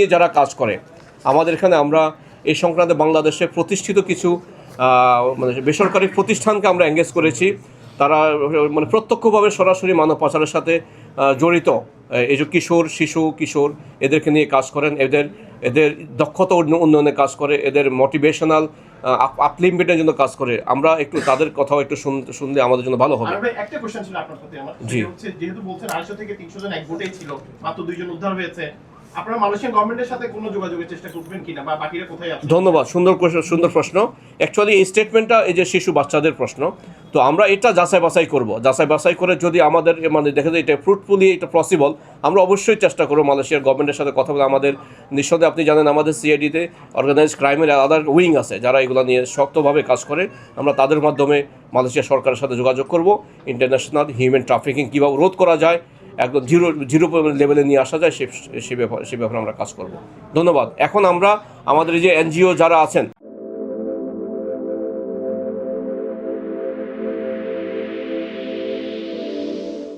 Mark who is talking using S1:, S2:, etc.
S1: যারা কাজ করে আমাদের এখানে আমরা এই সংক্রান্তে বাংলাদেশে প্রতিষ্ঠিত কিছু মানে বেসরকারি প্রতিষ্ঠানকে আমরা এঙ্গেজ করেছি। তারা মানে প্রত্যক্ষভাবে সরাসরি মানব পাচারের সাথে জড়িত এই যে কিশোর এদেরকে নিয়ে কাজ করেন, এদের দক্ষতা উন্নয়নে কাজ করে, এদের মোটিভেশনাল আপলিফমেন্টের জন্য কাজ করে। আমরা একটু তাদের কথাও একটু শুনলে আমাদের জন্য ভালো হবে।
S2: একটা কোশ্চেন ছিল আপনার সাথে আমার,
S1: জি
S2: হচ্ছে যেহেতু বলছেন 250 থেকে 300 জন এক বোটেই ছিল, মাত্র 2 জন উদ্ধার হয়েছে, আপনারা মালয়েশিয়ান গভর্নমেন্টের সাথে কোনো যোগাযোগের চেষ্টা করবেন কিনা বা বাকিরা কোথায় আছে?
S1: ধন্যবাদ, সুন্দর প্রশ্ন। অ্যাকচুয়ালি এই স্টেটমেন্টটা এই যে শিশু বাচ্চাদের প্রশ্ন, তো আমরা এটা যাচাই বাছাই করে যদি আমাদের মানে দেখা যায় এটা ফ্রুটফুলি এটা পসিবল, আমরা অবশ্যই চেষ্টা করবো মালয়েশিয়ার গভর্নমেন্টের সাথে কথা বলে। আমাদের নিঃসন্দেহে আপনি জানেন আমাদের সিআইডিতে অর্গানাইজড ক্রাইমের আলাদা উইং আছে যারা এগুলো নিয়ে শক্তভাবে কাজ করে। আমরা তাদের মাধ্যমে মালয়েশিয়া সরকারের সাথে যোগাযোগ করব, ইন্টারন্যাশনাল হিউম্যান ট্রাফিকিং কীভাবে রোধ করা যায়, একদম জিরো লেভেলে নিয়ে আসা যায় সে ব্যাপারে আমরা কাজ করব। ধন্যবাদ। এখন আমরা আমাদের যে এনজিও যারা আছেন